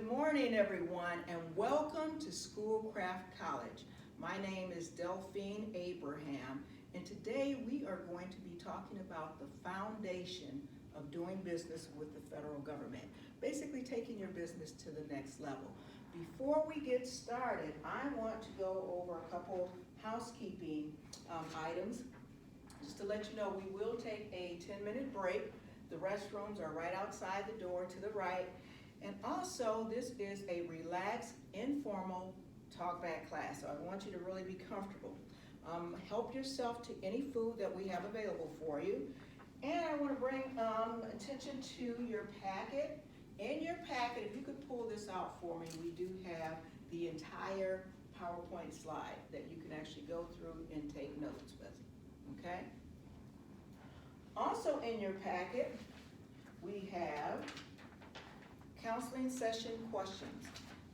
Good morning, everyone, and welcome to Schoolcraft College. My name is Delphine Abraham, and today we are going to be talking about the foundation of doing business with the federal government, basically taking your business to the next level. Before we get started, I want to go over a couple housekeeping items. Just to let you know, we will take a 10-minute break. The restrooms are right outside the door to the right. And also, this is a relaxed, informal talk-back class, so I want you to really be comfortable. Help yourself to any food that we have available for you. And I want to bring attention to your packet. In your packet, if you could pull this out for me, we do have the entire PowerPoint slide that you can actually go through and take notes with, okay? Also in your packet, we have counseling session questions.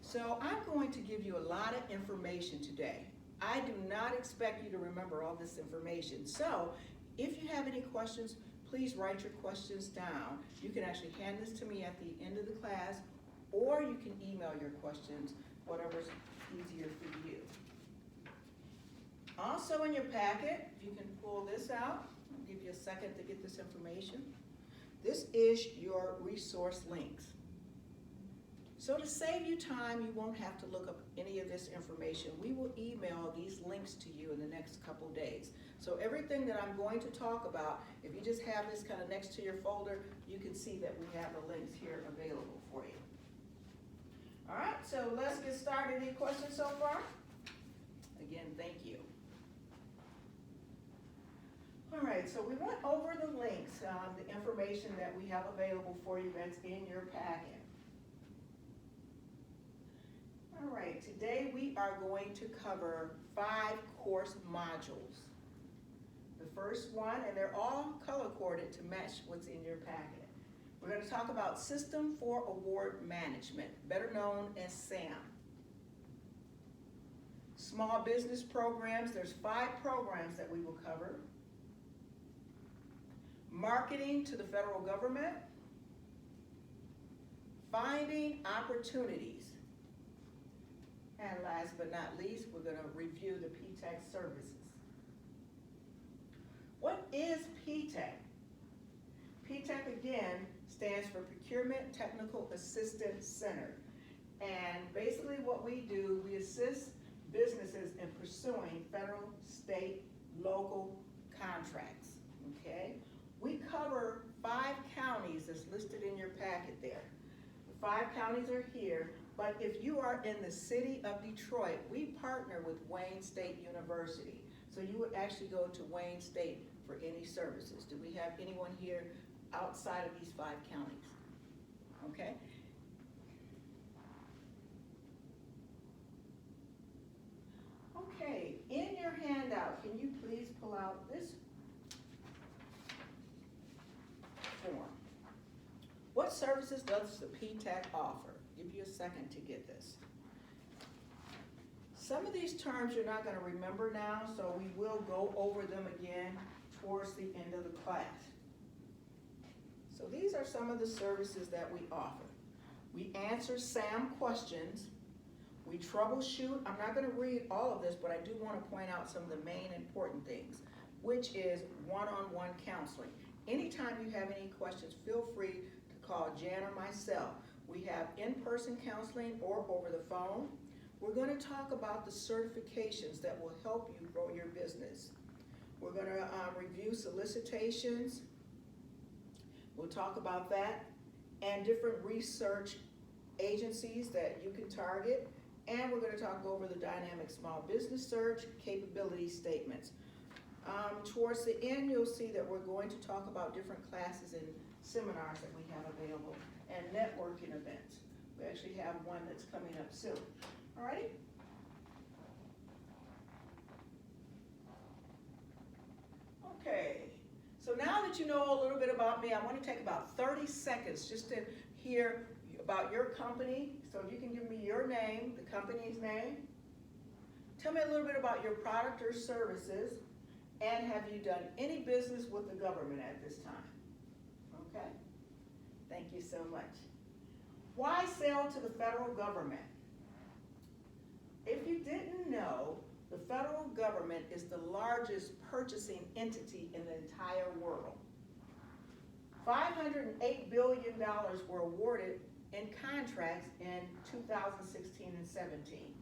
So I'm going to give you a lot of information today. I do not expect you to remember all this information. So if you have any questions, please write your questions down. You can actually hand this to me at the end of the class, or you can email your questions, whatever's easier for you. Also in your packet, if you can pull this out, I'll give you a second to get this information. This is your resource links. So to save you time, you won't have to look up any of this information. We will email these links to you in the next couple days. So everything that I'm going to talk about, if you just have this kind of next to your folder, you can see that we have the links here available for you. All right, so let's get started. Any questions so far? Again, thank you. All right, so we went over the links, the information that we have available for you that's in your packet. All right, today we are going to cover 5 course modules. The first one, and they're all color-coded to match what's in your packet. We're going to talk about System for Award Management, better known as SAM. Small business programs, there's 5 programs that we will cover. Marketing to the federal government. Finding opportunities. And last but not least, we're going to review the PTAC services. What is PTAC? PTAC, again, stands for Procurement Technical Assistance Center. And basically what we do, we assist businesses in pursuing federal, state, local contracts, okay? We cover 5 counties that's listed in your packet there. The 5 counties are here. But if you are in the city of Detroit, we partner with Wayne State University. So you would actually go to Wayne State for any services. Do we have anyone here outside of these 5 counties? Okay. Okay, in your handout, can you please pull out this form? What services does the PTAC offer? Give you a second to get this. Some of these terms you're not going to remember now, so we will go over them again towards the end of the class. So these are some of the services that we offer. We answer SAM questions. We troubleshoot. I'm not going to read all of this, but I do want to point out some of the main important things, which is one-on-one counseling. Anytime you have any questions, feel free to call Jan or myself. We have in-person counseling or over the phone. We're going to talk about the certifications that will help you grow your business. We're going to review solicitations. We'll talk about that and different research agencies that you can target. And we're going to talk over the dynamic small business search capability statements. Towards the end, you'll see that we're going to talk about different classes and seminars that we have available and networking events. We actually have one that's coming up soon. All right? Okay, so now that you know a little bit about me, I want to take about 30 seconds just to hear about your company. So if you can give me your name, the company's name. Tell me a little bit about your product or services, and have you done any business with the government at this time? Okay? Thank you so much. Why sell to the federal government? If you didn't know, the federal government is the largest purchasing entity in the entire world. $508 billion were awarded in contracts in 2016 and 17.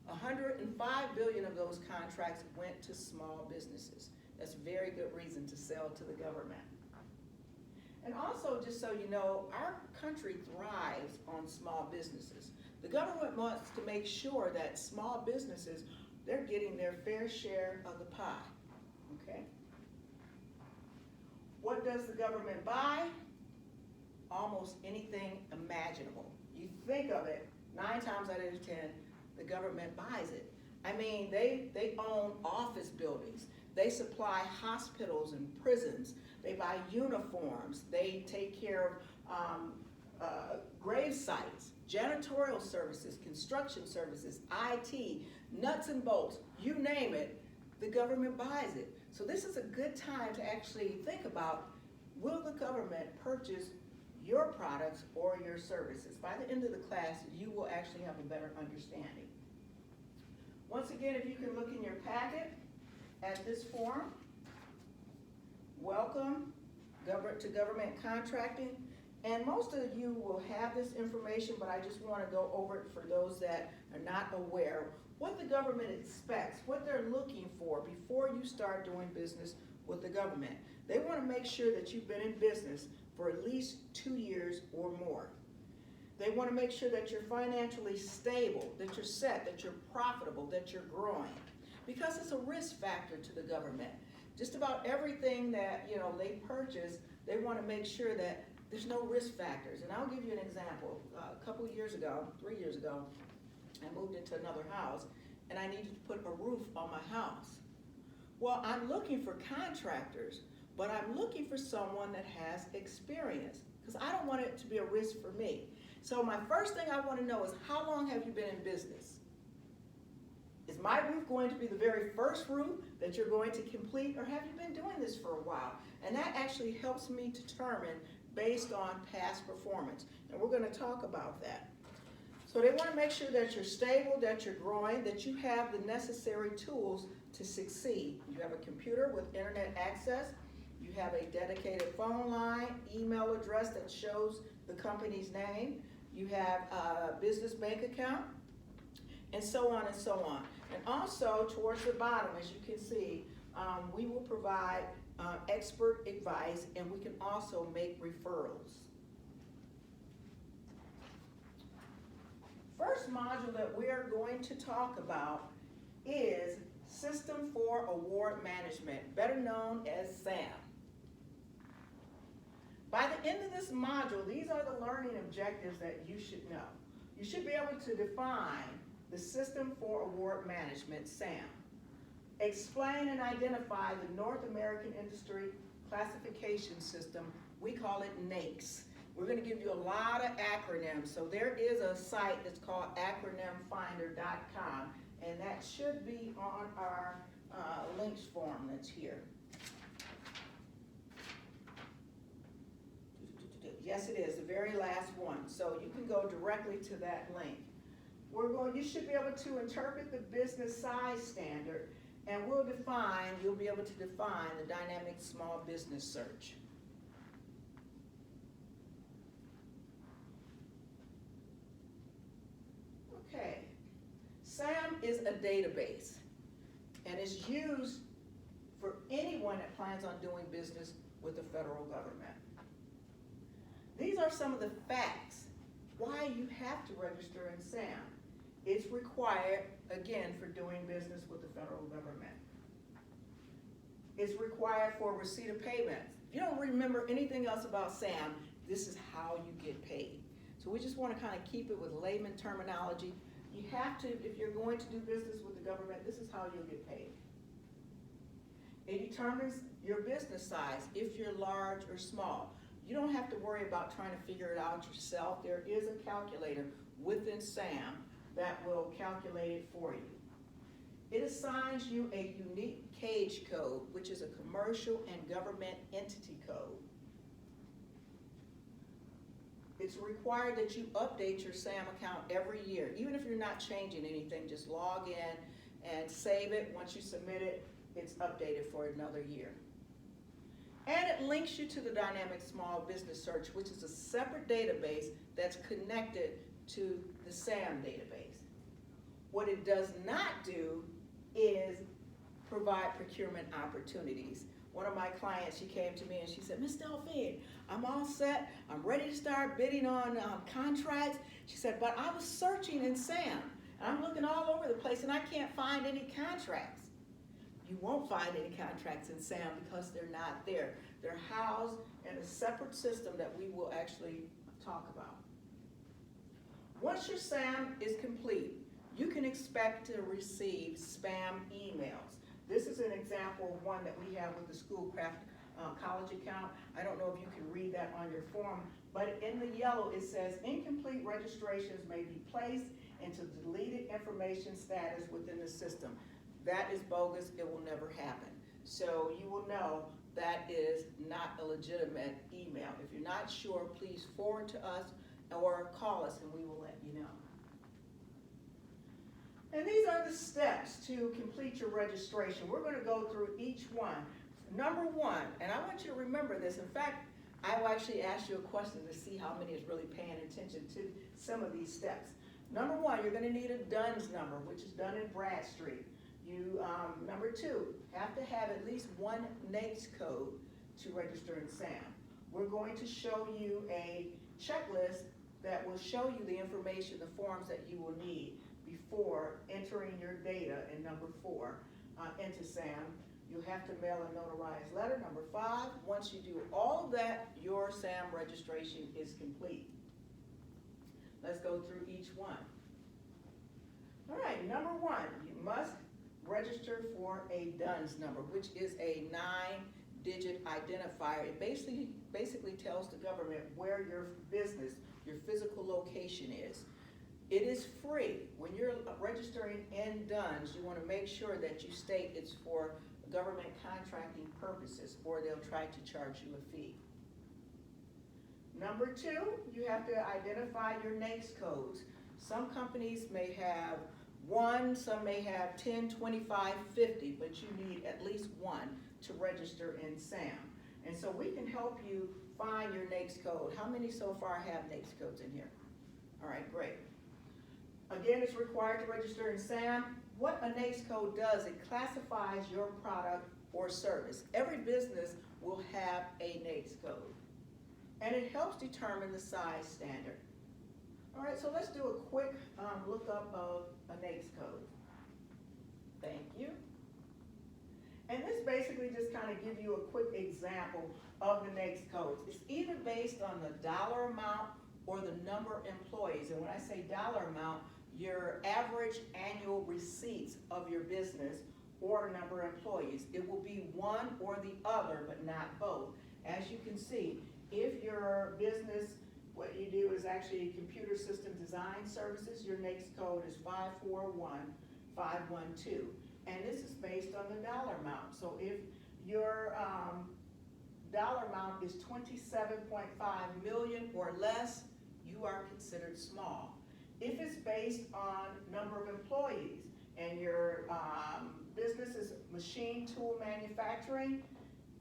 105 billion of those contracts went to small businesses. That's a very good reason to sell to the government. And also, just so you know, our country thrives on small businesses. The government wants to make sure that small businesses, they're getting their fair share of the pie, okay? What does the government buy? Almost anything imaginable. You think of it, 9 times out of 10, the government buys it. I mean, they own office buildings. They supply hospitals and prisons. They buy uniforms. They take care of grave sites, janitorial services, construction services, IT, nuts and bolts, you name it, the government buys it. So this is a good time to actually think about, will the government purchase your products or your services? By the end of the class, you will actually have a better understanding. Once again, if you can look in your packet at this form, welcome to government contracting. And most of you will have this information, but I just want to go over it for those that are not aware. What the government expects, what they're looking for before you start doing business with the government. They want to make sure that you've been in business for at least 2 years or more. They want to make sure that you're financially stable, that you're set, that you're profitable, that you're growing. Because it's a risk factor to the government. Just about everything that they purchase, they want to make sure that there's no risk factors. And I'll give you an example. A couple of years ago, 3 years ago, I moved into another house and I needed to put a roof on my house. Well, I'm looking for contractors, but I'm looking for someone that has experience because I don't want it to be a risk for me. So my first thing I want to know is, how long have you been in business? Is my roof going to be the very first roof that you're going to complete, or have you been doing this for a while? And that actually helps me determine based on past performance. And we're going to talk about that. So they want to make sure that you're stable, that you're growing, that you have the necessary tools to succeed. You have a computer with internet access. You have a dedicated phone line, email address that shows the company's name. You have a business bank account, and so on and so on. And also, towards the bottom, as you can see, we will provide expert advice, and we can also make referrals. First module that we are going to talk about is System for Award Management, better known as SAM. By the end of this module, these are the learning objectives that you should know. You should be able to define the System for Award Management, SAM. Explain and identify the North American Industry Classification System. We call it NAICS. We're going to give you a lot of acronyms. So there is a site that's called acronymfinder.com, and that should be on our links form that's here. Yes, it is, the very last one. So you can go directly to that link. You should be able to interpret the business size standard, and you'll be able to define the dynamic small business search. Okay, SAM is a database, and it's used for anyone that plans on doing business with the federal government. These are some of the facts why you have to register in SAM. It's required, again, for doing business with the federal government. It's required for receipt of payments. If you don't remember anything else about SAM, this is how you get paid. So we just want to kind of keep it with layman terminology. You have to, if you're going to do business with the government, this is how you'll get paid. It determines your business size, if you're large or small. You don't have to worry about trying to figure it out yourself. There is a calculator within SAM that will calculate it for you. It assigns you a unique cage code, which is a commercial and government entity code. It's required that you update your SAM account every year. Even if you're not changing anything, just log in and save it. Once you submit it, it's updated for another year. And it links you to the Dynamic Small Business Search, which is a separate database that's connected to the SAM database. What it does not do is provide procurement opportunities. One of my clients, she came to me and she said, Miss Delphine, I'm all set. I'm ready to start bidding on contracts. She said, but I was searching in SAM. And I'm looking all over the place and I can't find any contracts. You won't find any contracts in SAM because they're not there. They're housed in a separate system that we will actually talk about. Once your SAM is complete, you can expect to receive spam emails. This is an example of one that we have with the Schoolcraft college account. I don't know if you can read that on your form, but in the yellow it says incomplete registrations may be placed into deleted information status within the system. That is bogus. It will never happen. So you will know that is not a legitimate email. If you're not sure, please forward to us or call us and we will let you know. And these are the steps to complete your registration. We're going to go through each one. Number one, and I want you to remember this. In fact, I will actually ask you a question to see how many is really paying attention to some of these steps. Number one, you're going to need a DUNS number, which is Dun and Bradstreet. Number two, have to have at least one NAICS code to register in SAM. We're going to show you a checklist that will show you the information, the forms that you will need before entering your data in number 4 into SAM. You'll have to mail a notarized letter. Number 5, once you do all of that, your SAM registration is complete. Let's go through each one. All right, number 1, you must register for a DUNS number, which is a 9-digit identifier. It basically tells the government where your business, your physical location is. It is free. When you're registering in DUNS, you want to make sure that you state it's for government contracting purposes, or they'll try to charge you a fee. Number 2, you have to identify your NAICS codes. Some companies may have 1, some may have 10, 25, 50, but you need at least 1 to register in SAM. And so we can help you find your NAICS code. How many so far have NAICS codes in here? All right, great. Again, it's required to register in SAM. What a NAICS code does, it classifies your product or service. Every business will have a NAICS code. And it helps determine the size standard. All right, so let's do a quick lookup of a NAICS code. Thank you. And this basically just kind of gives you a quick example of the NAICS codes. It's either based on the dollar amount or the number of employees. And when I say dollar amount, your average annual receipts of your business or number of employees. It will be one or the other, but not both. As you can see, if your business, what you do is actually computer system design services, your NAICS code is 541512. And this is based on the dollar amount. So if your dollar amount is 27.5 million or less, you are considered small. If it's based on number of employees and your business is machine tool manufacturing,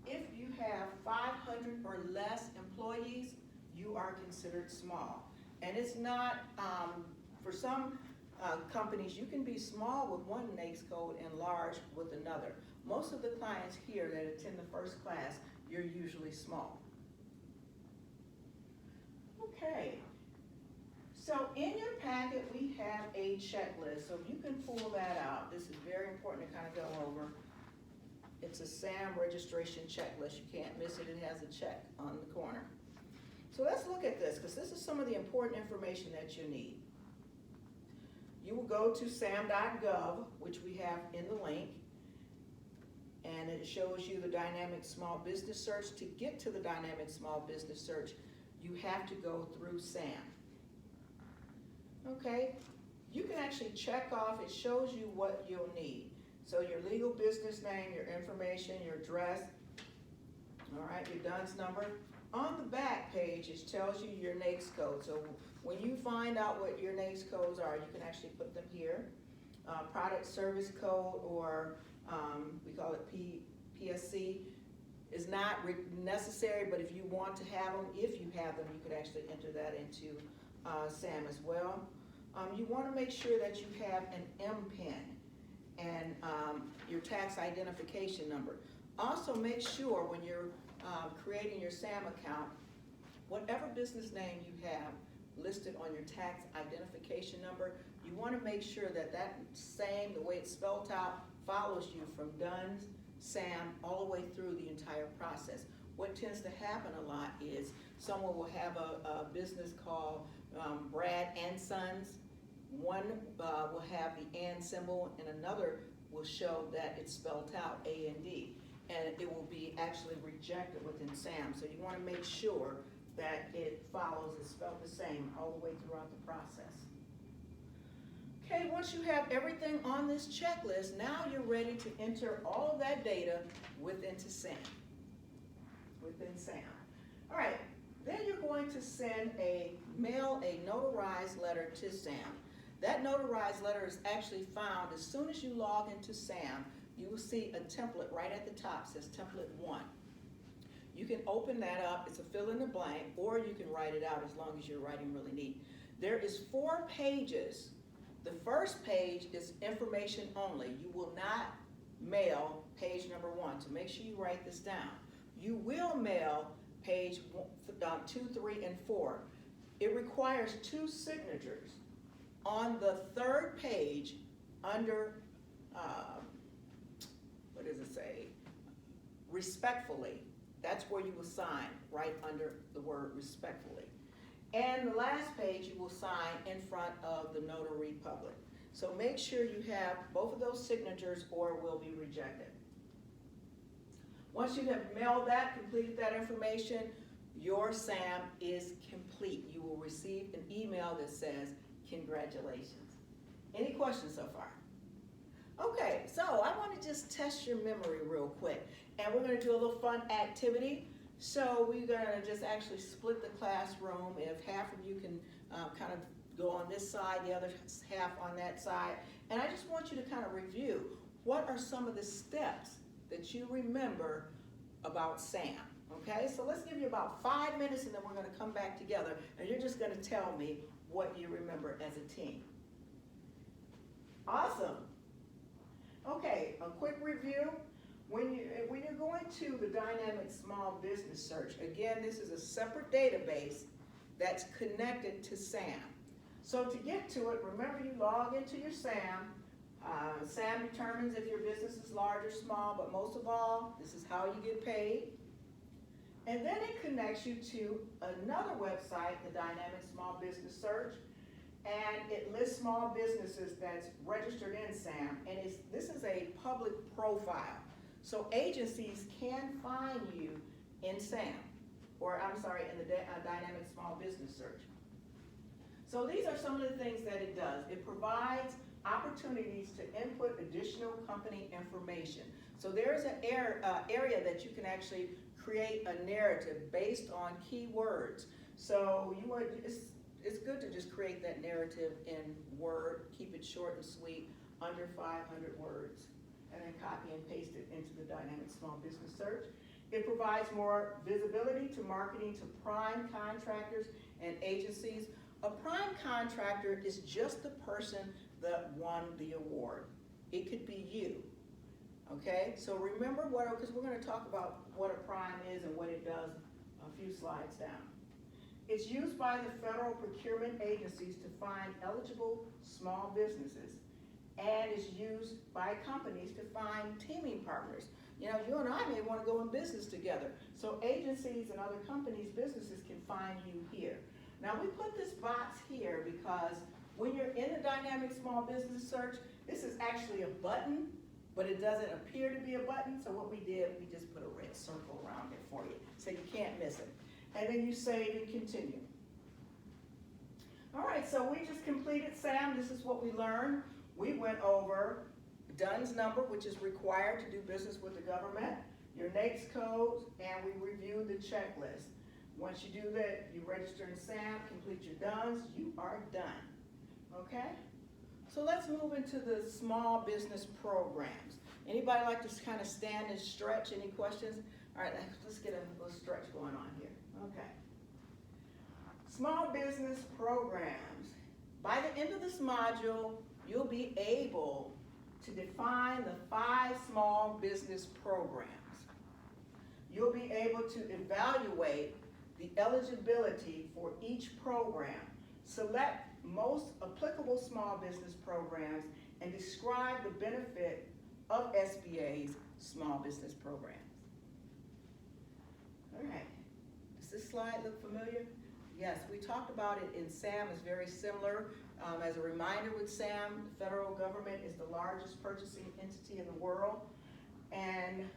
if you have 500 or less employees, you are considered small. And it's not, for some companies, you can be small with one NAICS code and large with another. Most of the clients here that attend the first class, you're usually small. Okay. So in your packet, we have a checklist. So if you can pull that out, this is very important to kind of go over. It's a SAM registration checklist. You can't miss it. It has a check on the corner. So let's look at this, because this is some of the important information that you need. You will go to sam.gov, which we have in the link, and it shows you the Dynamic Small Business Search. To get to the Dynamic Small Business Search, you have to go through SAM. Okay, you can actually check off, it shows you what you'll need. So your legal business name, your information, your address, all right, your DUNS number, On the back page, it tells you your NAICS code. So when you find out what your NAICS codes are, you can actually put them here. Product service code, or we call it PSC, is not necessary, but if you want to have them, you could actually enter that into SAM as well. You want to make sure that you have an MPIN and your tax identification number. Also make sure when you're creating your SAM account, whatever business name you have listed on your tax identification number, you want to make sure that the way it's spelled out, follows you from DUNS, SAM, all the way through the entire process. What tends to happen a lot is someone will have a business called Brad and Sons. One will have the and symbol, and another will show that it's spelled out A-N-D, and it will be actually rejected within SAM. So you want to make sure that it follows, it's spelled the same all the way throughout the process. Okay, once you have everything on this checklist, now you're ready to enter all of that data within SAM. All right, then you're going to mail a notarized letter to SAM. That notarized letter is actually found as soon as you log into SAM. You will see a template right at the top, says template 1. You can open that up, it's a fill in the blank, or you can write it out as long as you're writing really neat. There is 4 pages. The first page is information only. You will not mail page number 1, so make sure you write this down. You will mail page 2, 3, and 4. It requires 2 signatures. On the 3rd page, under, what does it say? Respectfully. That's where you will sign, right under the word respectfully. And the last page you will sign in front of the notary public. So make sure you have both of those signatures or it will be rejected. Once you have mailed that, completed that information, your SAM is complete. You will receive an email that says, congratulations. Any questions so far? Okay, so I want to just test your memory real quick. And we're going to do a little fun activity. So we're going to just actually split the classroom. If half of you can kind of go on this side, the other half on that side. And I just want you to kind of review, what are some of the steps that you remember about SAM? Okay, so let's give you about 5 minutes and then we're going to come back together and you're just going to tell me what you remember as a team. Awesome. Okay, a quick review. When you're going to the Dynamic Small Business Search, again, this is a separate database that's connected to SAM. So to get to it, remember you log into your SAM. SAM determines if your business is large or small, but most of all, this is how you get paid. And then it connects you to another website, the Dynamic Small Business Search, and it lists small businesses that's registered in SAM, and this is a public profile. So agencies can find you in SAM, or I'm sorry, in the Dynamic Small Business Search. So these are some of the things that it does. It provides opportunities to input additional company information. So there's an area that you can actually create a narrative based on keywords. So it's good to just create that narrative in Word, keep it short and sweet, under 500 words, and then copy and paste it into the Dynamic Small Business Search. It provides more visibility to marketing to prime contractors and agencies. A prime contractor is just the person that won the award. It could be you, okay? So remember because we're gonna talk about what a prime is and what it does a few slides down. It's used by the federal procurement agencies to find eligible small businesses, and is used by companies to find teaming partners. You know, you and I may want to go in business together. So agencies and other companies, businesses can find you here. Now we put this box here because when you're in the Dynamic Small Business Search, this is actually a button, but it doesn't appear to be a button. So what we did, we just put a red circle around it for you, so you can't miss it. And then you save and continue. All right, so we just completed SAM. This is what we learned. We went over DUNS number, which is required to do business with the government, your NAICS codes, and we reviewed the checklist. Once you do that, you register in SAM, complete your DUNS, you are done, okay? So let's move into the small business programs. Anybody like to kind of stand and stretch? Any questions? All right, let's get a little stretch going on here. Okay. Small business programs. By the end of this module, you'll be able to define the 5 small business programs. You'll be able to evaluate the eligibility for each program, select most applicable small business programs, and describe the benefit of SBA's small business programs. All right, does this slide look familiar? Yes, we talked about it in SAM. It's very similar. As a reminder with SAM, the federal government is the largest purchasing entity in the world. And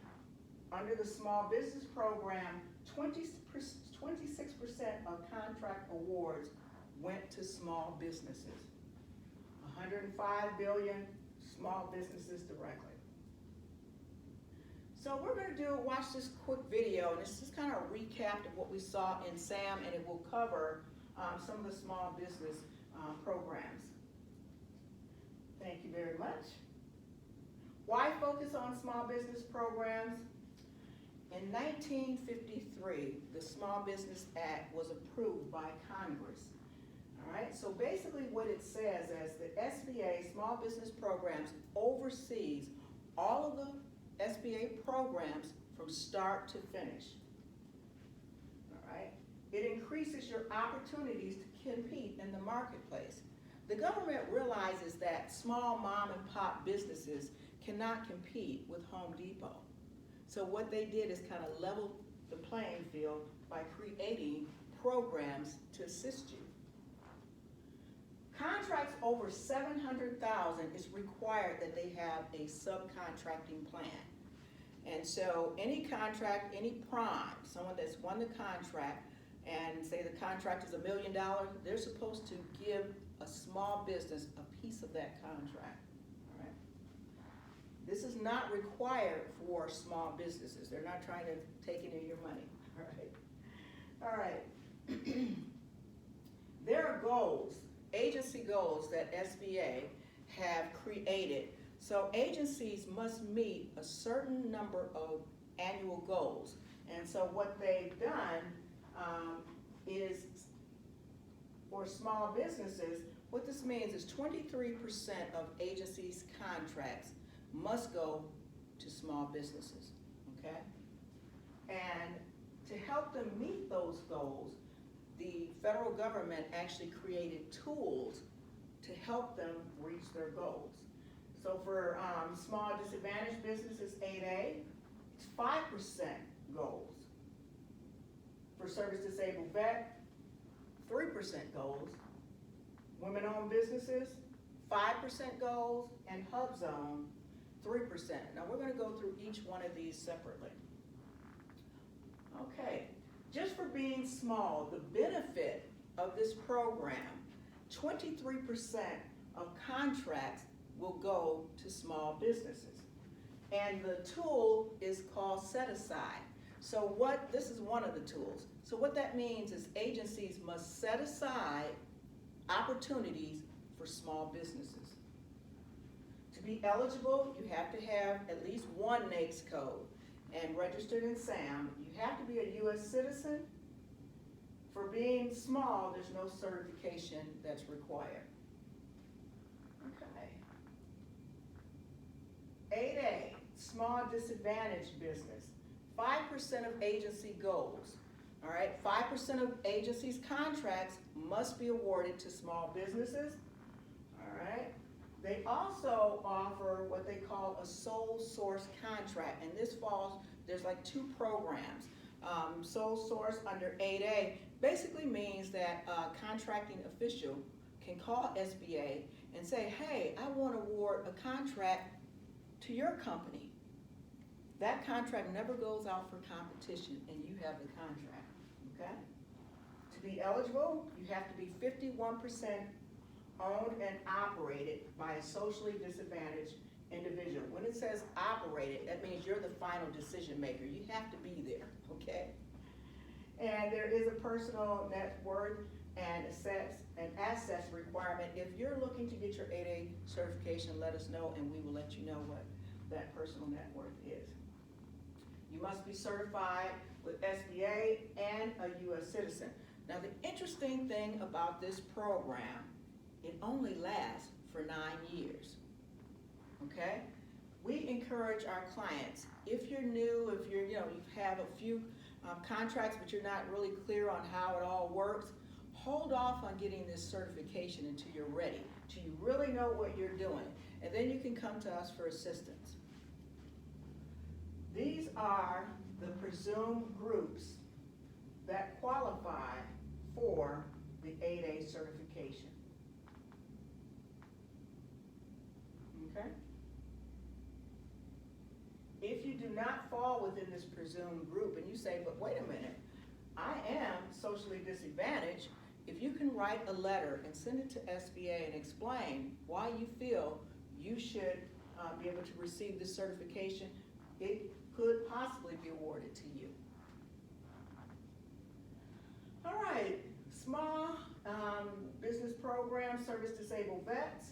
under the small business program, 26% of contract awards went to small businesses. 105 billion small businesses directly. So we're going to watch this quick video, and this is kind of a recap of what we saw in SAM, and it will cover some of the small business programs. Thank you very much. Why focus on small business programs? In 1953, the Small Business Act was approved by Congress. All right, so basically what it says is the SBA small business programs oversees all of the SBA programs from start to finish. All right, it increases your opportunities to compete in the marketplace. The government realizes that small mom and pop businesses cannot compete with Home Depot. So what they did is kind of level the playing field by creating programs to assist you. Contracts over $700,000 is required that they have a subcontracting plan. And so any contract, any prime, someone that's won the contract, and say the contract is $1 million, they're supposed to give a small business a piece of that contract. All right? This is not required for small businesses. They're not trying to take any of your money. All right. There are goals, agency goals that SBA have created. So agencies must meet a certain number of annual goals. And so what they've done is for small businesses, what this means is 23% of agencies' contracts must go to small businesses, okay? And to help them meet those goals, the federal government actually created tools to help them reach their goals. So for small disadvantaged businesses, 8A, it's 5% goals. For service disabled vet, 3% goals. Women-owned businesses, 5% goals, and Hub Zone, 3%. Now we're going to go through each one of these separately. Okay, just for being small, the benefit of this program, 23% of contracts will go to small businesses. And the tool is called Set Aside. So this is one of the tools. So what that means is agencies must set aside opportunities for small businesses. To be eligible, you have to have at least one NAICS code and registered in SAM. You have to be a U.S. citizen. For being small, there's no certification that's required. Okay. 8A, small disadvantaged business. 5% of agency goals. All right, 5% of agencies' contracts must be awarded to small businesses. All right. They also offer what they call a sole source contract, and this falls, there's like 2 programs. Sole source under 8A basically means that a contracting official can call SBA and say, hey, I want to award a contract to your company. That contract never goes out for competition, and you have the contract, okay? To be eligible, you have to be 51% owned and operated by a socially disadvantaged individual. When it says operated, that means you're the final decision maker. You have to be there, okay? And there is a personal net worth and assets requirement. If you're looking to get your 8A certification, let us know and we will let you know what that personal net worth is. You must be certified with SBA and a U.S. citizen. Now the interesting thing about this program, it only lasts for 9 years, okay? We encourage our clients, if you're new, if you're, you have a few contracts but you're not really clear on how it all works, hold off on getting this certification until you're ready, till you really know what you're doing, and then you can come to us for assistance. These are the presumed groups that qualify for the 8A certification. Okay? If you do not fall within this presumed group and you say, but wait a minute, I am socially disadvantaged, if you can write a letter and send it to SBA and explain why you feel you should be able to receive this certification, it could possibly be awarded to you. All right, small business program, service disabled vets.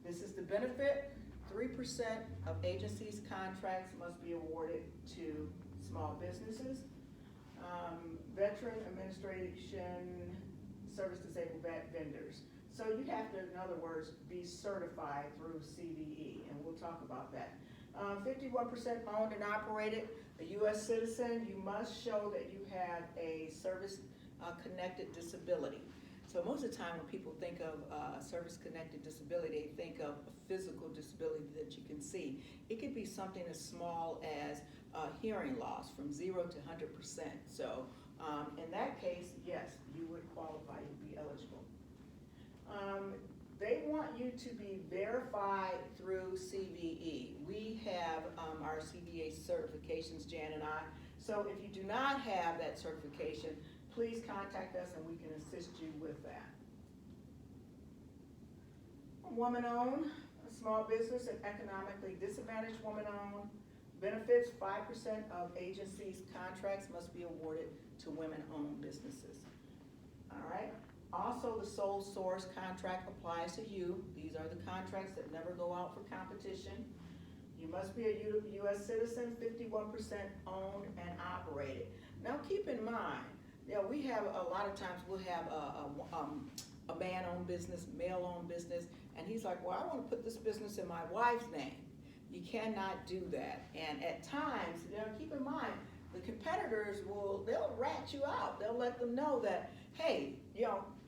This is the benefit. 3% of agencies' contracts must be awarded to small businesses. Veteran Administration Service Disabled Vet vendors. So you have to, in other words, be certified through CVE, and we'll talk about that. 51% owned and operated. A U.S. citizen, you must show that you have a service-connected disability. So most of the time when people think of service-connected disability, they think of a physical disability that you can see. It could be something as small as hearing loss from 0 to 100%. So in that case, yes, you would qualify, you'd be eligible. They want you to be verified through CVE. We have our CVA certifications, Jan and I. So if you do not have that certification, please contact us and we can assist you with that. Woman-owned, a small business and economically disadvantaged woman-owned. Benefits, 5% of agencies' contracts must be awarded to women-owned businesses. All right. Also, the sole source contract applies to you. These are the contracts that never go out for competition. You must be a U.S. citizen, 51% owned and operated. Now keep in mind, we have a lot of times we'll have a man-owned business, male-owned business, and he's like, well, I want to put this business in my wife's name. You cannot do that. And at times, keep in mind, the competitors they'll rat you out. They'll let them know that, hey,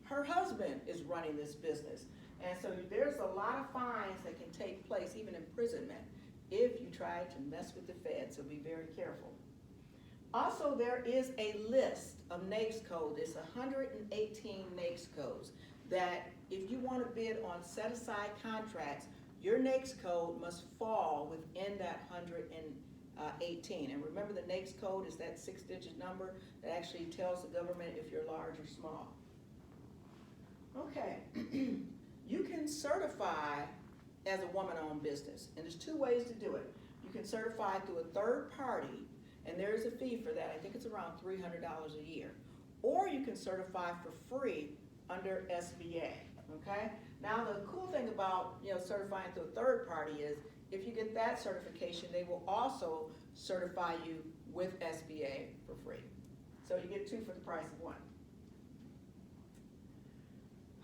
her husband is running this business. And so there's a lot of fines that can take place, even imprisonment, if you try to mess with the feds, so be very careful. Also, there is a list of NAICS codes. It's 118 NAICS codes that if you want to bid on set-aside contracts, your NAICS code must fall within that 118. And remember, the NAICS code is that 6-digit number that actually tells the government if you're large or small. Okay, you can certify as a woman-owned business, and there's 2 ways to do it. You can certify through a third party, and there is a fee for that. I think it's around $300 a year. Or you can certify for free under SBA, okay? Now the cool thing about certifying through a third party is if you get that certification, they will also certify you with SBA for free. So you get 2 for the price of 1.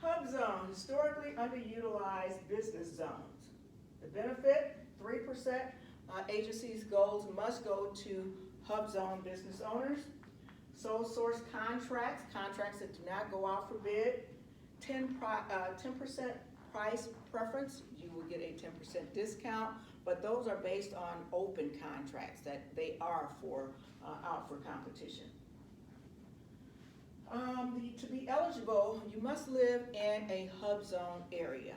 Hub zone, historically underutilized business zones. The benefit, 3% agencies' goals must go to hub zone business owners. Sole source contracts that do not go out for bid. 10% price preference, you will get a 10% discount, but those are based on open contracts that they are out for competition. To be eligible, you must live in a hub zone area.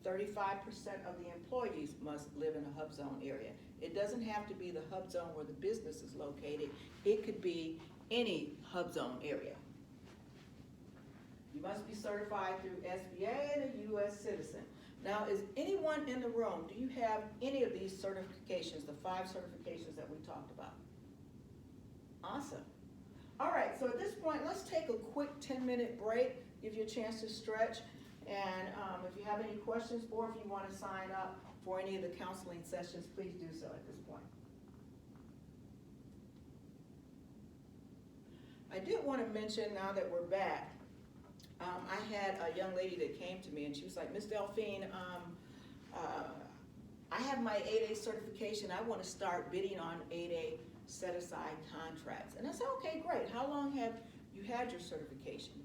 35% of the employees must live in a hub zone area. It doesn't have to be the hub zone where the business is located. It could be any hub zone area. You must be certified through SBA and a U.S. citizen. Now, is anyone in the room, do you have any of these certifications, the 5 certifications that we talked about? Awesome. All right, so at this point, let's take a quick 10-minute break, give you a chance to stretch. And if you have any questions or if you want to sign up for any of the counseling sessions, please do so at this point. I did want to mention, now that we're back, I had a young lady that came to me and she was like, Miss Delphine, I have my 8A certification. I want to start bidding on 8A set-aside contracts. And I said, okay, great. How long have you had your certification?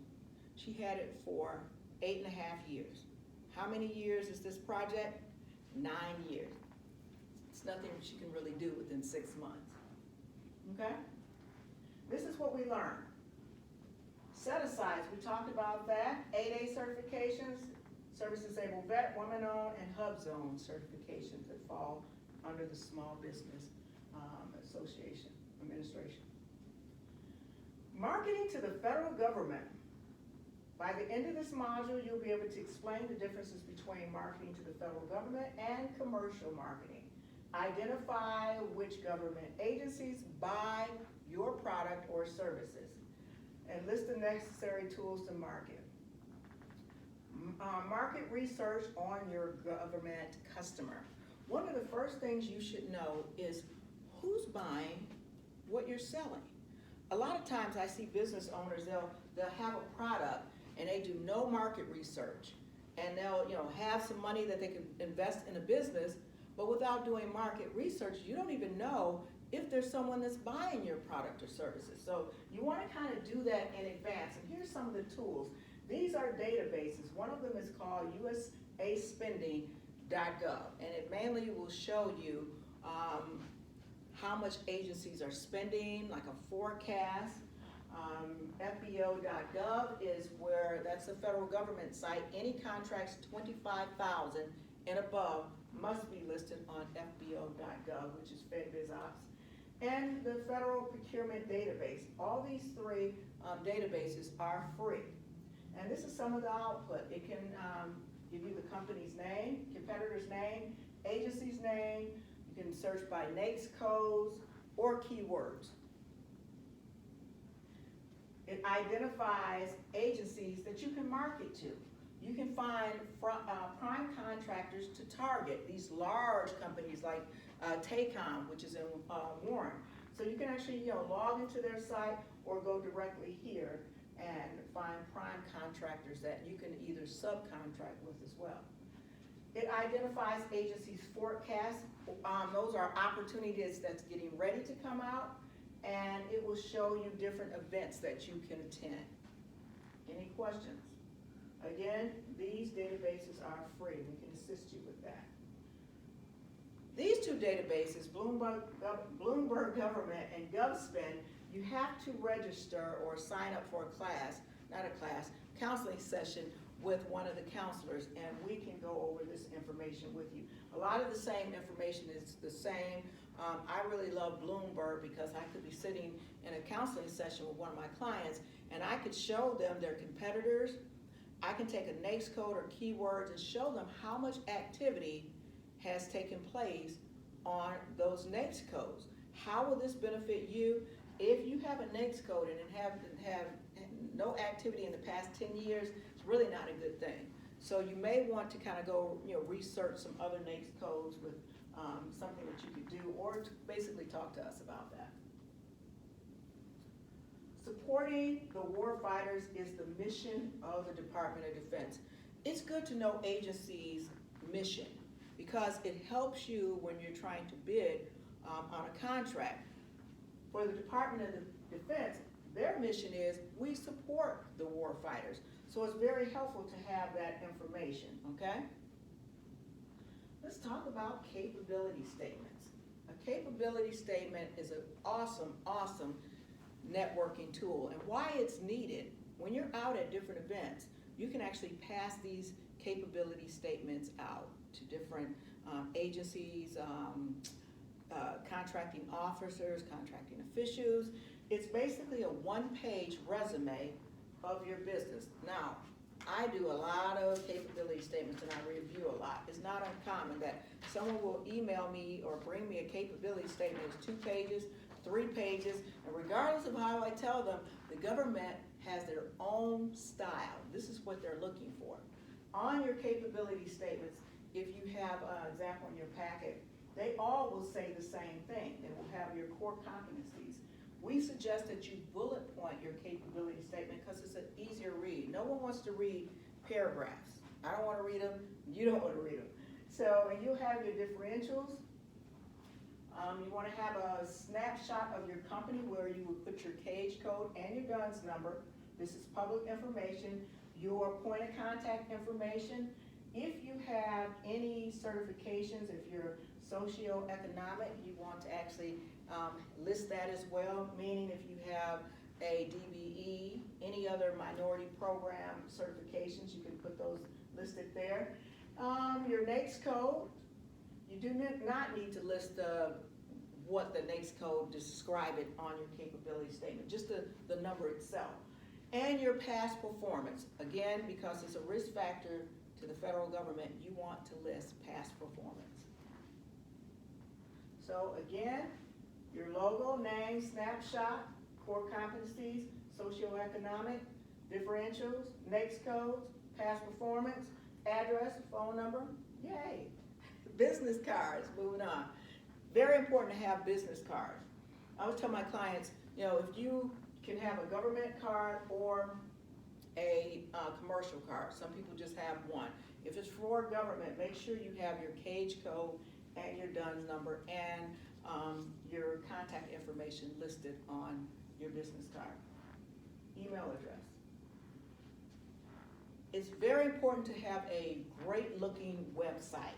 She had it for 8.5 years. How many years is this project? 9 years. It's nothing she can really do within 6 months. Okay? This is what we learned. Set-asides, we talked about that. 8A certifications, service-disabled vet, women-owned, and HUB-zone certifications that fall under the Small Business Association Administration. Marketing to the federal government. By the end of this module, you'll be able to explain the differences between marketing to the federal government and commercial marketing. Identify which government agencies buy your product or services, and list the necessary tools to market. Market research on your government customer. One of the first things you should know is who's buying what you're selling. A lot of times I see business owners, they'll have a product and they do no market research, and they'll have some money that they can invest in a business, but without doing market research, you don't even know if there's someone that's buying your product or services. So you want to kind of do that in advance. And here's some of the tools. These are databases. One of them is called usaspending.gov, and it mainly will show you how much agencies are spending, like a forecast. FBO.gov is where, that's the federal government site. Any contracts 25,000 and above must be listed on FBO.gov, which is FedBizOps. And the Federal Procurement Database. All these three databases are free. And this is some of the output. It can give you the company's name, competitor's name, agency's name. You can search by NAICS codes or keywords. It identifies agencies that you can market to. You can find prime contractors to target, these large companies like Taycom, which is in Warren. So you can actually log into their site or go directly here and find prime contractors that you can either subcontract with as well. It identifies agencies' forecasts. Those are opportunities that's getting ready to come out, and it will show you different events that you can attend. Any questions? Again, these databases are free. We can assist you with that. These two databases, Bloomberg Government and GovSpend, you have to register or sign up for a class, not a class, counseling session with one of the counselors, and we can go over this information with you. A lot of the same information is the same. I really love Bloomberg because I could be sitting in a counseling session with one of my clients and I could show them their competitors. I can take a NAICS code or keywords and show them how much activity has taken place on those NAICS codes. How will this benefit you? If you have a NAICS code and have no activity in the past 10 years, it's really not a good thing. So you may want to kind of go research some other NAICS codes with something that you could do, or to basically talk to us about that. Supporting the warfighters is the mission of the Department of Defense. It's good to know agencies' mission because it helps you when you're trying to bid on a contract. For the Department of Defense, their mission is we support the warfighters. So it's very helpful to have that information, okay? Let's talk about capability statements. A capability statement is an awesome, awesome networking tool. And why it's needed, when you're out at different events, you can actually pass these capability statements out to different agencies, contracting officers, contracting officials. It's basically a one-page resume of your business. Now, I do a lot of capability statements and I review a lot. It's not uncommon that someone will email me or bring me a capability statement. It's 2 pages, 3 pages, and regardless of how I tell them, the government has their own style. This is what they're looking for. On your capability statements, if you have an example in your packet, they all will say the same thing. They will have your core competencies. We suggest that you bullet point your capability statement because it's an easier read. No one wants to read paragraphs. I don't want to read them. You don't want to read them. So you have your differentials. You want to have a snapshot of your company where you would put your cage code and your DUNS number. This is public information. Your point of contact information. If you have any certifications, if you're socioeconomic, you want to actually list that as well, meaning if you have a DBE, any other minority program certifications, you can put those listed there. Your NAICS code, you do not need to list what the NAICS code, describe it on your capability statement, just the number itself. And your past performance. Again, because it's a risk factor to the federal government, you want to list past performance. So again, your logo, name, snapshot, core competencies, socioeconomic, differentials, NAICS codes, past performance, address, phone number, yay. Business cards, moving on. Very important to have business cards. I always tell my clients, you know, if you can have a government card or a commercial card. Some people just have one. If it's for government, make sure you have your cage code and your DUNS number and your contact information listed on your business card. Email address. It's very important to have a great looking website,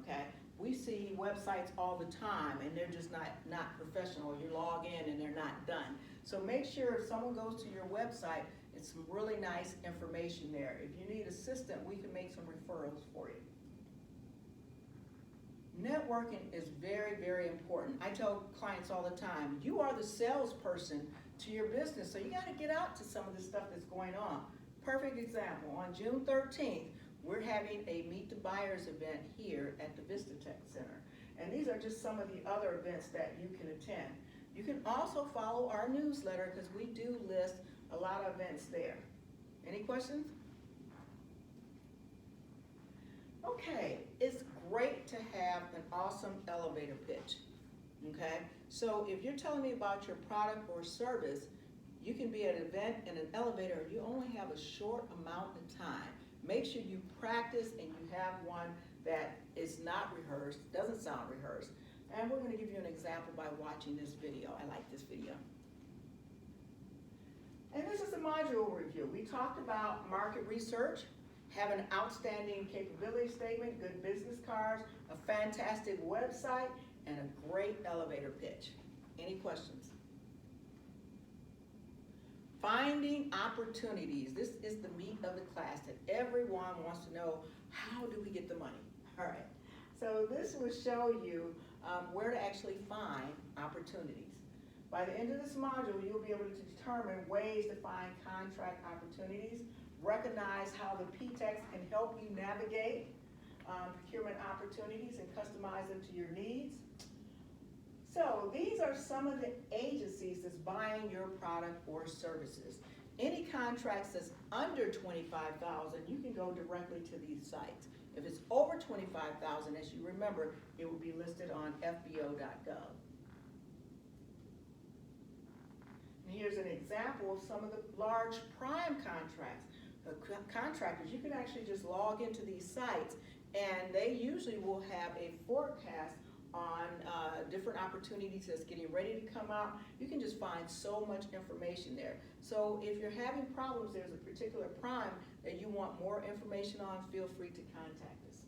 okay? We see websites all the time and they're just not professional. You log in and they're not done. So make sure if someone goes to your website, it's some really nice information there. If you need assistance, we can make some referrals for you. Networking is very, very important. I tell clients all the time, you are the salesperson to your business, so you got to get out to some of the stuff that's going on. Perfect example, on June 13th, we're having a Meet the Buyers event here at the VistaTech Center. And these are just some of the other events that you can attend. You can also follow our newsletter because we do list a lot of events there. Any questions? Okay, it's great to have an awesome elevator pitch, okay? So if you're telling me about your product or service, you can be at an event in an elevator and you only have a short amount of time. Make sure you practice and you have one that is not rehearsed, doesn't sound rehearsed. And we're going to give you an example by watching this video. I like this video. And this is a module review. We talked about market research, have an outstanding capability statement, good business cards, a fantastic website, and a great elevator pitch. Any questions? Finding opportunities. This is the meat of the class that everyone wants to know, how do we get the money? All right, so this will show you where to actually find opportunities. By the end of this module, you'll be able to determine ways to find contract opportunities, recognize how the P-TEX can help you navigate procurement opportunities and customize them to your needs. So these are some of the agencies that's buying your product or services. Any contracts that's under $25,000, you can go directly to these sites. If it's over $25,000, as you remember, it will be listed on fbo.gov. And here's an example of some of the large prime contracts. Contractors, you can actually just log into these sites and they usually will have a forecast on different opportunities that's getting ready to come out. You can just find so much information there. So if you're having problems, there's a particular prime that you want more information on, feel free to contact us.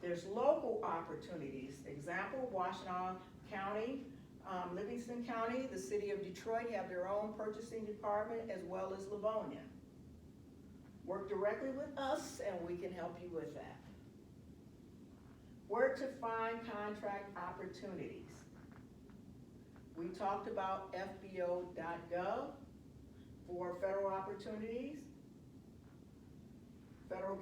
There's local opportunities. Example, Washtenaw County, Livingston County, the city of Detroit have their own purchasing department as well as Livonia. Work directly with us and we can help you with that. Where to find contract opportunities. We talked about fbo.gov for federal opportunities, federal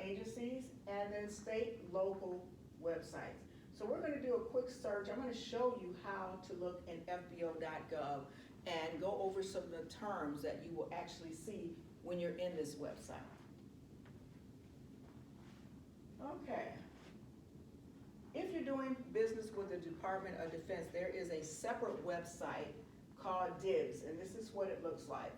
agencies, and then state, local websites. So we're going to do a quick search. I'm going to show you how to look in FBO.gov and go over some of the terms that you will actually see when you're in this website. Okay. If you're doing business with the Department of Defense, there is a separate website called DIBS, and this is what it looks like.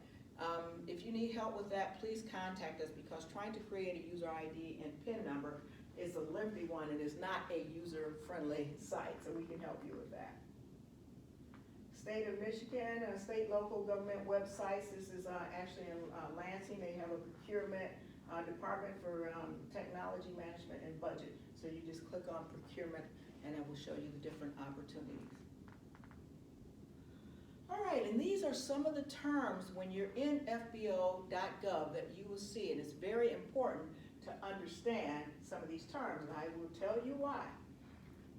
If you need help with that, please contact us, because trying to create a user ID and PIN number is a lengthy one and is not a user-friendly site, so we can help you with that. State of Michigan, state local government websites. This is actually in Lansing. They have a procurement department for technology management and budget. So you just click on procurement and it will show you the different opportunities. All right, and these are some of the terms when you're in FBO.gov that you will see, and it's very important to understand some of these terms, and I will tell you why.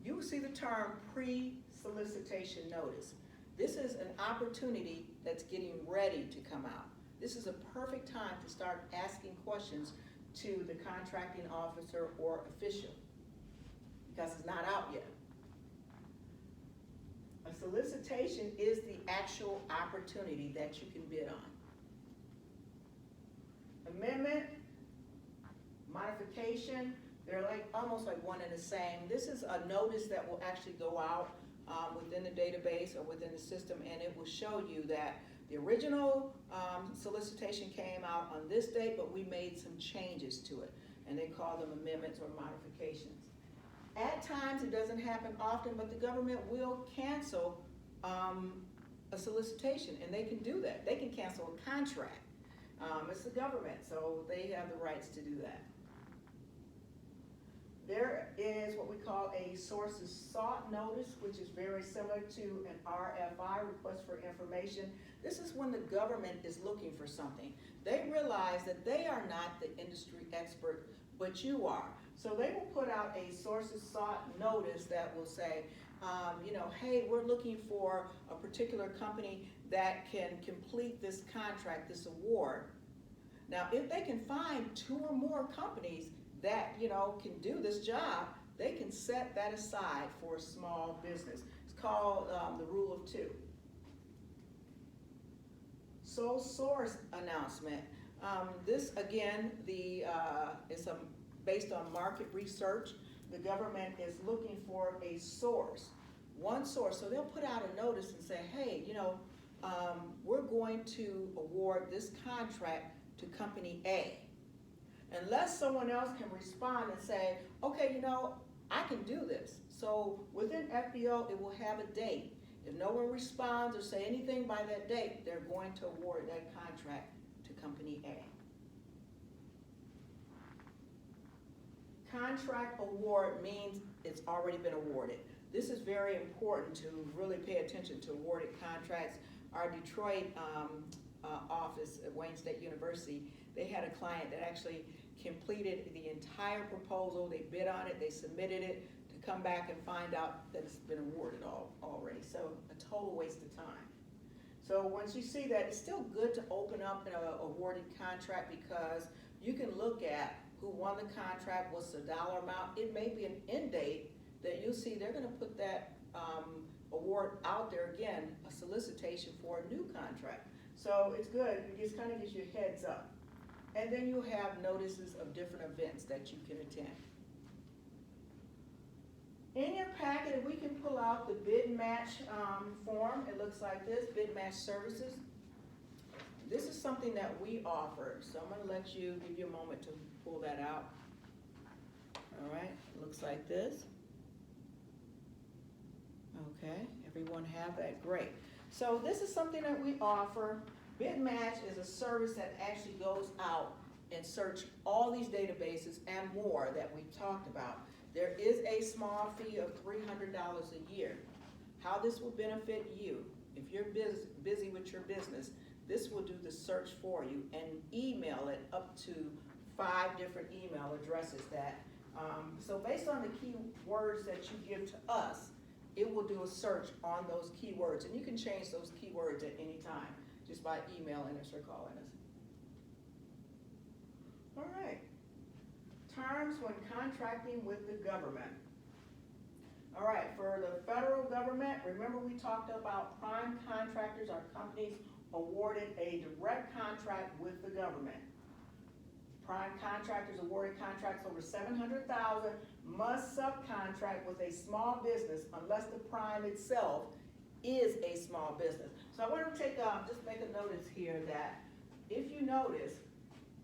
You will see the term pre-solicitation notice. This is an opportunity that's getting ready to come out. This is a perfect time to start asking questions to the contracting officer or official, because it's not out yet. A solicitation is the actual opportunity that you can bid on. Amendment, modification, they're like almost like one and the same. This is a notice that will actually go out within the database or within the system, and it will show you that the original solicitation came out on this date, but we made some changes to it, and they call them amendments or modifications. At times, it doesn't happen often, but the government will cancel a solicitation, and they can do that. They can cancel a contract. It's the government, so they have the rights to do that. There is what we call a sources sought notice, which is very similar to an RFI, request for information. This is when the government is looking for something. They realize that they are not the industry expert, but you are. So they will put out a sources sought notice that will say, hey, we're looking for a particular company that can complete this contract, this award. Now, if they can find 2 or more companies that, can do this job, they can set that aside for a small business. It's called the rule of 2. Sole source announcement. This, again, is based on market research. The government is looking for a source, one source. So they'll put out a notice and say, hey, we're going to award this contract to company A. Unless someone else can respond and say, okay, I can do this. So within FBO, it will have a date. If no one responds or say anything by that date, they're going to award that contract to company A. Contract award means it's already been awarded. This is very important to really pay attention to awarded contracts. Our Detroit office at Wayne State University, they had a client that actually completed the entire proposal. They bid on it, they submitted it, to come back and find out that it's been awarded already. So a total waste of time. So once you see that, it's still good to open up an awarded contract, because you can look at who won the contract, what's the dollar amount. It may be an end date that you'll see they're going to put that award out there again, a solicitation for a new contract. So it's good, it just kind of gives you a heads up. And then you have notices of different events that you can attend. In your packet, if we can pull out the bid match form, it looks like this, bid match services. This is something that we offer, so I'm going to give you a moment to pull that out. All right, it looks like this. Okay, everyone have that? Great. So this is something that we offer. Bid match is a service that actually goes out and search all these databases and more that we've talked about. There is a small fee of $300 a year. How this will benefit you, if you're busy with your business, this will do the search for you and email it up to 5 different email addresses that, so based on the keywords that you give to us, it will do a search on those keywords, and you can change those keywords at any time just by emailing us or calling us. All right. Terms when contracting with the government. All right, for the federal government, remember we talked about prime contractors are companies awarded a direct contract with the government. Prime contractors awarded contracts over $700,000 must subcontract with a small business unless the prime itself is a small business. So I want to just make a notice here that if you notice,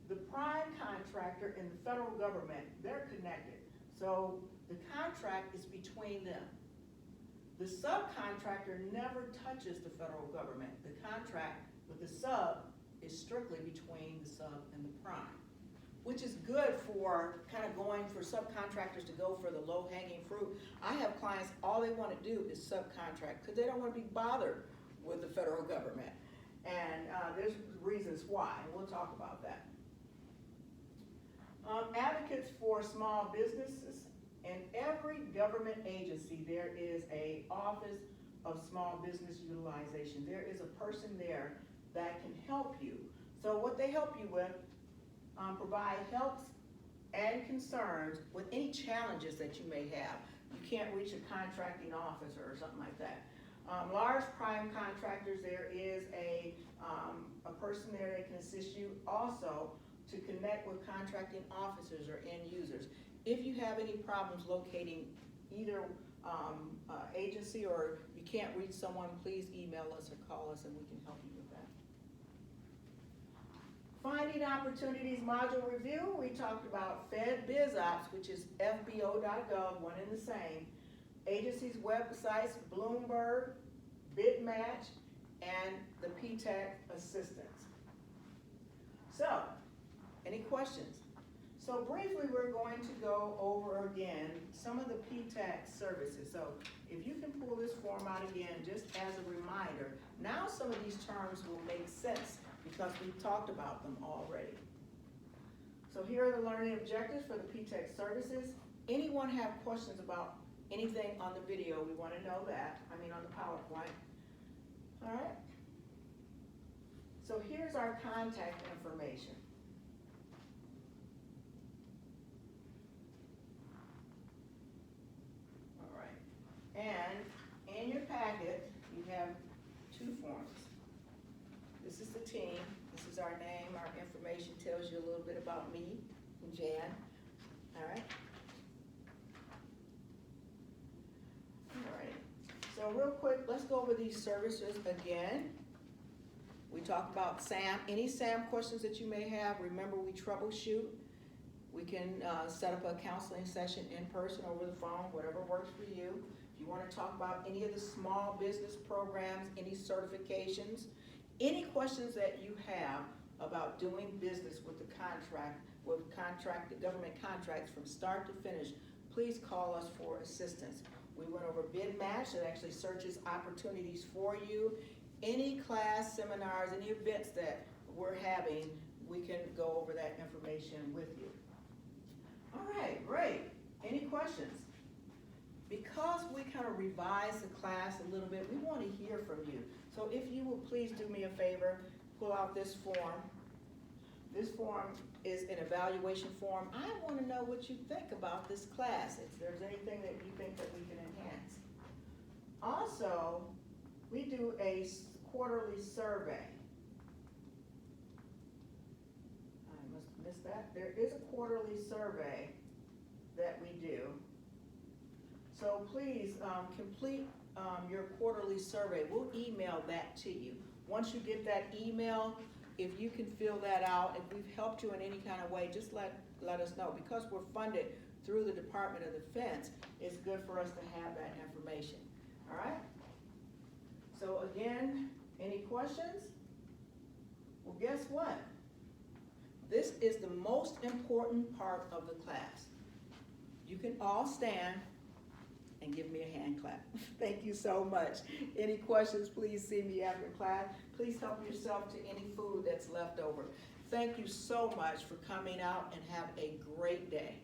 the prime contractor and the federal government, they're connected. So the contract is between them. The subcontractor never touches the federal government. The contract with the sub is strictly between the sub and the prime, which is good for kind of going for subcontractors to go for the low-hanging fruit. I have clients, all they want to do is subcontract because they don't want to be bothered with the federal government. And there's reasons why, and we'll talk about that. Advocates for small businesses. In every government agency, there is an office of small business utilization. There is a person there that can help you. So what they help you with, provide helps and concerns with any challenges that you may have. You can't reach a contracting officer or something like that. Large prime contractors, there is a person there that can assist you also to connect with contracting officers or end users. If you have any problems locating either agency or you can't reach someone, please email us or call us and we can help you with that. Finding opportunities module review, we talked about Fed BizOps, which is fbo.gov, one and the same. Agencies' websites, Bloomberg, BidMatch, and the PTAC assistance. So, any questions? So briefly, we're going to go over again some of the PTAC services. So if you can pull this form out again, just as a reminder, now some of these terms will make sense because we've talked about them already. So here are the learning objectives for the PTAC services. Anyone have questions about anything on the video? We want to know that, on the PowerPoint. All right. So here's our contact information. And in your packet, you have two forms. This is the team. This is our name. Our information tells you a little bit about me and Jan. All right. All right. So real quick, let's go over these services again. We talked about SAM. Any SAM questions that you may have, remember we troubleshoot. We can set up a counseling session in person, over the phone, whatever works for you. If you want to talk about any of the small business programs, any certifications, any questions that you have about doing business with the government contracts from start to finish, please call us for assistance. We went over BidMatch that actually searches opportunities for you. Any class, seminars, any events that we're having, we can go over that information with you. All right, great. Any questions? Because we kind of revised the class a little bit, we want to hear from you. So if you will please do me a favor, pull out this form. This form is an evaluation form. I want to know what you think about this class, if there's anything that you think that we can enhance. Also, we do a quarterly survey. I must have missed that. There is a quarterly survey that we do. So please complete your quarterly survey. We'll email that to you. Once you get that email, if you can fill that out, if we've helped you in any kind of way, just let us know. Because we're funded through the Department of Defense, it's good for us to have that information. All right? So again, any questions? Well, guess what? This is the most important part of the class. You can all stand and give me a hand clap. Thank you so much. Any questions, please see me after class. Please help yourself to any food that's left over. Thank you so much for coming out and have a great day.